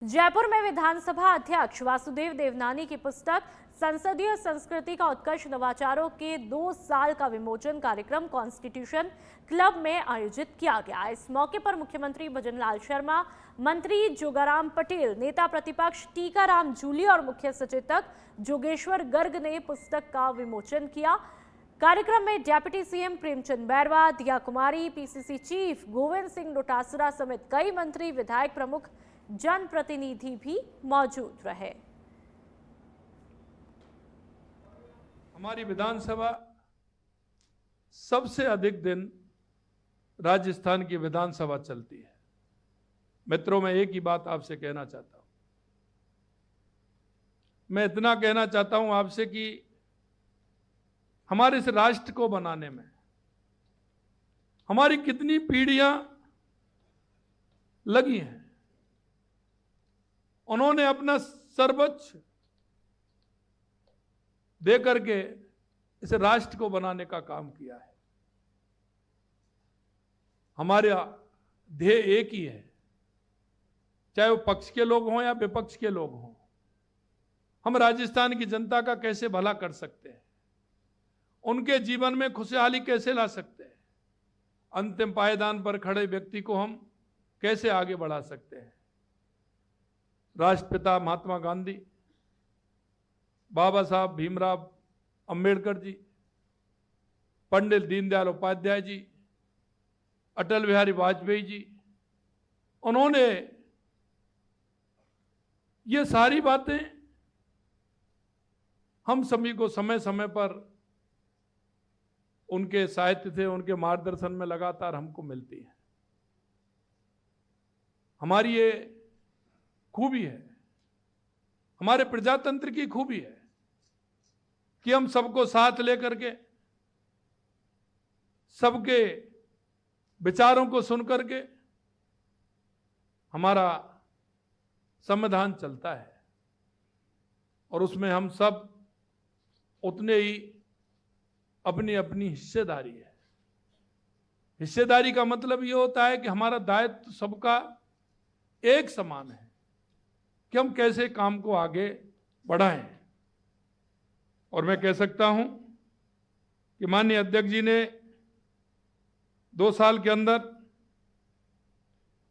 जयपुर में विधानसभा अध्यक्ष वासुदेव देवनानी की पुस्तक संसदीय संस्कृति का उत्कर्ष नवाचारों के 2 साल का विमोचन कार्यक्रम कॉन्स्टिट्यूशन क्लब में आयोजित किया गया। इस मौके पर मुख्यमंत्री भजनलाल शर्मा, मंत्री जोगाराम पटेल, नेता प्रतिपक्ष टीकाराम जूली और मुख्य सचेतक जोगेश्वर गर्ग ने पुस्तक का विमोचन किया। कार्यक्रम में डिप्टी सीएम प्रेमचंद बैरवा, दिया कुमारी, पीसीसी चीफ गोविंद सिंह डोटासरा समेत कई मंत्री, विधायक प्रमुख, जनप्रतिनिधि भी मौजूद रहे। हमारी विधानसभा सबसे अधिक दिन राजस्थान की विधानसभा चलती है। मित्रों, मैं एक ही बात आपसे कहना चाहता हूं। मैं इतना कहना चाहता हूं आपसे कि हमारे इस राष्ट्र को बनाने में हमारी कितनी पीढ़ियां लगी हैं। उन्होंने अपना सर्वोच्च दे करके इस राष्ट्र को बनाने का काम किया है। हमारा ध्येय एक ही है, चाहे वो पक्ष के लोग हों या विपक्ष के लोग हों। हम राजस्थान की जनता का कैसे भला कर सकते हैं, उनके जीवन में खुशहाली कैसे ला सकते हैं, अंतिम पायदान पर खड़े व्यक्ति को हम कैसे आगे बढ़ा सकते हैं। राष्ट्रपिता महात्मा गांधी, बाबा साहब भीमराव अंबेडकर जी, पंडित दीनदयाल उपाध्याय जी, अटल बिहारी वाजपेयी जी, उन्होंने ये सारी बातें हम सभी को समय समय पर उनके साहित्य से, उनके मार्गदर्शन में लगातार हमको मिलती है। हमारी ये खूबी है, हमारे प्रजातंत्र की खूबी है कि हम सबको साथ लेकर के, सबके विचारों को सुनकर के हमारा संविधान चलता है और उसमें हम सब उतने ही अपनी अपनी हिस्सेदारी है। हिस्सेदारी का मतलब ये होता है कि हमारा दायित्व सबका एक समान है कि हम कैसे काम को आगे बढ़ाएं। और मैं कह सकता हूं कि माननीय अध्यक्ष जी ने 2 साल के अंदर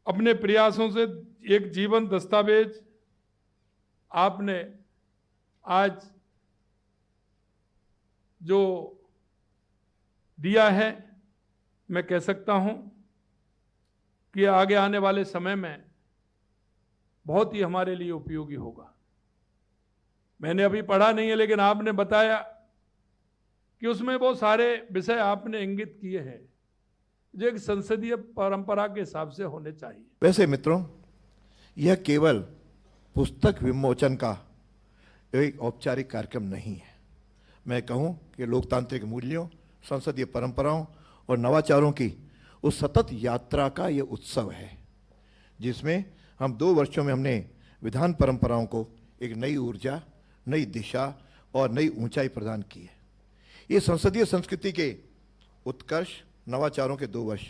अपने प्रयासों से एक जीवन दस्तावेज आपने आज जो दिया है, मैं कह सकता हूं कि आगे आने वाले समय में बहुत ही हमारे लिए उपयोगी होगा। मैंने अभी पढ़ा नहीं है, लेकिन आपने बताया कि उसमें वो सारे विषय आपने इंगित किए हैं जो एक संसदीय परंपरा के हिसाब से होने चाहिए। वैसे मित्रों, यह केवल पुस्तक विमोचन का एक औपचारिक कार्यक्रम नहीं है। मैं कहूं कि लोकतांत्रिक मूल्यों, संसदीय परंपराओं और नवाचारों की उस सतत यात्रा का यह उत्सव है, जिसमें हम 2 वर्षों में हमने विधान परंपराओं को एक नई ऊर्जा, नई दिशा और नई ऊंचाई प्रदान की है। ये संसदीय संस्कृति के उत्कर्ष नवाचारों के 2 वर्ष,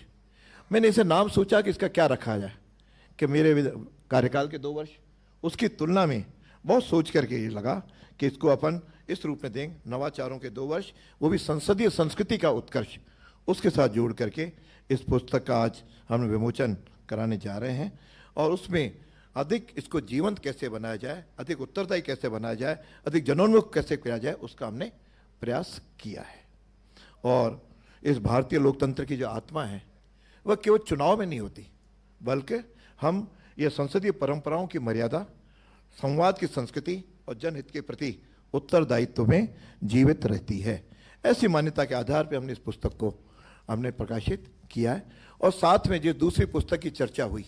मैंने इसे नाम सोचा कि इसका क्या रखा जाए, कि मेरे कार्यकाल के 2 वर्ष, उसकी तुलना में बहुत सोच करके ये लगा कि इसको अपन इस रूप में दें, नवाचारों के 2 वर्ष, वो भी संसदीय संस्कृति का उत्कर्ष, उसके साथ जोड़ करके इस पुस्तक का आज हम विमोचन कराने जा रहे हैं। और उसमें अधिक इसको जीवंत कैसे बनाया जाए, अधिक उत्तरदायी कैसे बनाया जाए, अधिक जनोन्मुख कैसे किया जाए, उसका हमने प्रयास किया है। और इस भारतीय लोकतंत्र की जो आत्मा है वह केवल चुनाव में नहीं होती, बल्कि हम ये संसदीय परंपराओं की मर्यादा, संवाद की संस्कृति और जनहित के प्रति उत्तरदायित्व में जीवित रहती है। ऐसी मान्यता के आधार पर हमने इस पुस्तक को हमने प्रकाशित किया है। और साथ में जो दूसरी पुस्तक की चर्चा हुई,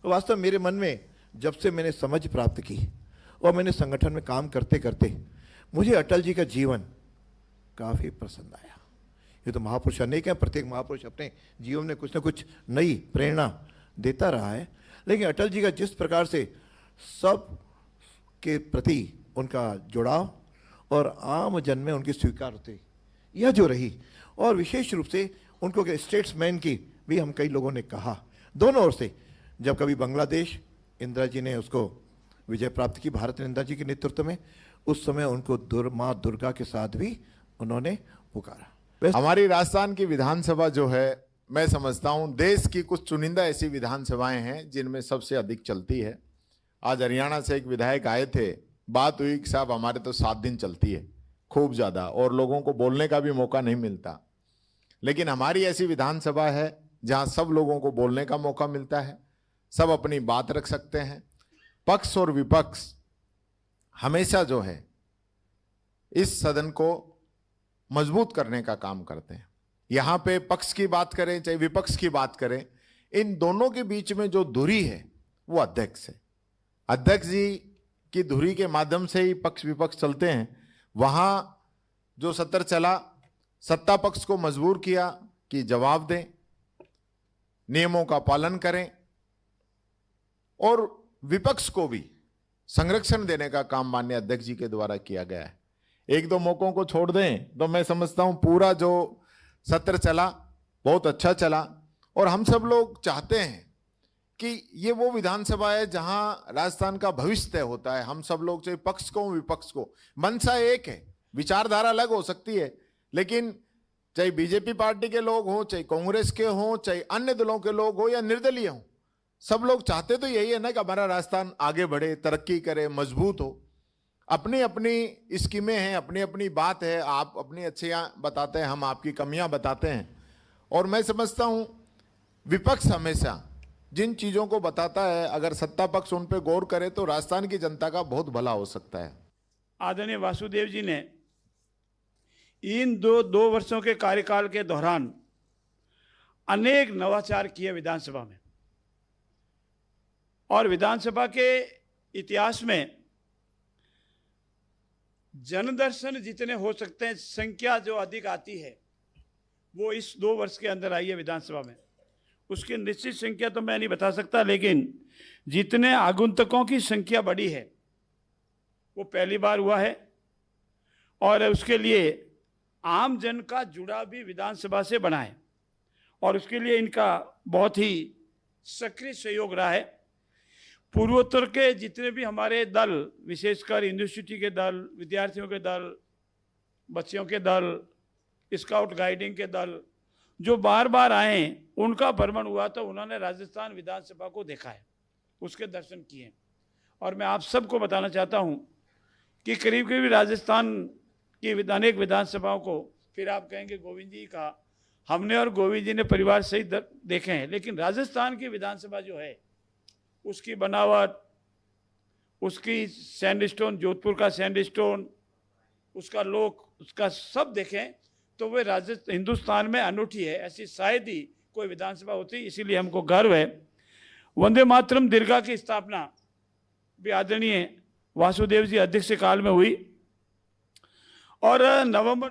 वास्तव मेरे मन में जब से मैंने समझ प्राप्त की और मैंने संगठन में काम करते करते मुझे अटल जी का जीवन काफ़ी पसंद आया। ये तो महापुरुष अनेक हैं, प्रत्येक महापुरुष अपने जीवन में कुछ न कुछ नई प्रेरणा देता रहा है, लेकिन अटल जी का जिस प्रकार से सब के प्रति उनका जुड़ाव और आम जन में उनकी स्वीकार होती, यह जो रही, और विशेष रूप से उनको स्टेट्समैन की भी हम कई लोगों ने कहा, दोनों ओर से। जब कभी बांग्लादेश इंदिरा जी ने उसको विजय प्राप्त की भारत नंदा जी के नेतृत्व में। उस समय उनको माँ दुर्गा के साथ भी उन्होंने पुकारा। हमारी राजस्थान की विधानसभा जो है, मैं समझता हूं देश की कुछ चुनिंदा ऐसी विधानसभाएं हैं जिनमें सबसे अधिक चलती है। आज हरियाणा से एक विधायक आए थे, बात हुई कि साहब हमारे तो 7 दिन चलती है, खूब ज्यादा, और लोगों को बोलने का भी मौका नहीं मिलता। लेकिन हमारी ऐसी विधानसभा है जहां सब लोगों को बोलने का मौका मिलता है, सब अपनी बात रख सकते हैं। पक्ष और विपक्ष हमेशा जो है इस सदन को मजबूत करने का काम करते हैं। यहां पे पक्ष की बात करें चाहे विपक्ष की बात करें, इन दोनों के बीच में जो धुरी है वो अध्यक्ष है। अध्यक्ष जी की धुरी के माध्यम से ही पक्ष विपक्ष चलते हैं। वहां जो सत्र चला, सत्ता पक्ष को मजबूर किया कि जवाब दें, नियमों का पालन करें, और विपक्ष को भी संरक्षण देने का काम माननीय अध्यक्ष जी के द्वारा किया गया है। एक दो मौकों को छोड़ दें तो मैं समझता हूं पूरा जो सत्र चला बहुत अच्छा चला। और हम सब लोग चाहते हैं कि ये वो विधानसभा है जहां राजस्थान का भविष्य तय होता है। हम सब लोग, चाहे पक्ष को विपक्ष को, मंशा एक है, विचारधारा अलग हो सकती है, लेकिन चाहे बीजेपी पार्टी के लोग हों, चाहे कांग्रेस के हों, चाहे अन्य दलों के लोग हों या निर्दलीय हों, सब लोग चाहते तो यही है ना कि हमारा राजस्थान आगे बढ़े, तरक्की करे, मजबूत हो। अपनी अपनी स्कीमें हैं, अपनी अपनी बात है, आप अपनी अच्छियां बताते हैं, हम आपकी कमियां बताते हैं। और मैं समझता हूं विपक्ष हमेशा जिन चीजों को बताता है, अगर सत्ता पक्ष उन पर गौर करे तो राजस्थान की जनता का बहुत भला हो सकता है। आदरणीय वासुदेव जी ने इन दो वर्षों के कार्यकाल के दौरान अनेक नवाचार किए विधानसभा में, और विधानसभा के इतिहास में जनदर्शन जितने हो सकते हैं, संख्या जो अधिक आती है वो इस 2 वर्ष के अंदर आई है विधानसभा में। उसकी निश्चित संख्या तो मैं नहीं बता सकता, लेकिन जितने आगंतुकों की संख्या बढ़ी है वो पहली बार हुआ है। और उसके लिए आम जन का जुड़ाव भी विधानसभा से बढ़ा है, और उसके लिए इनका बहुत ही सक्रिय सहयोग रहा है। पूर्वोत्तर के जितने भी हमारे दल, विशेषकर यूनिवर्सिटी के दल, विद्यार्थियों के दल, बच्चियों के दल, स्काउट गाइडिंग के दल, जो बार बार आए, उनका भ्रमण हुआ तो उन्होंने राजस्थान विधानसभा को देखा है, उसके दर्शन किए। और मैं आप सबको बताना चाहता हूं कि करीब करीब राजस्थान की अनेक विधानसभाओं को, फिर आप कहेंगे गोविंद जी का, हमने और गोविंद जी ने परिवार सहित देखे हैं, लेकिन राजस्थान की विधानसभा जो है उसकी बनावट, उसकी सैंडस्टोन, जोधपुर का सैंडस्टोन, उसका लोक, उसका सब देखें तो वे हिंदुस्तान में अनूठी है। ऐसी शायद ही कोई विधानसभा होती, इसीलिए हमको गर्व है। वंदे मातरम दीर्घा की स्थापना भी आदरणीय वासुदेव जी अध्यक्ष काल में हुई, और नवंबर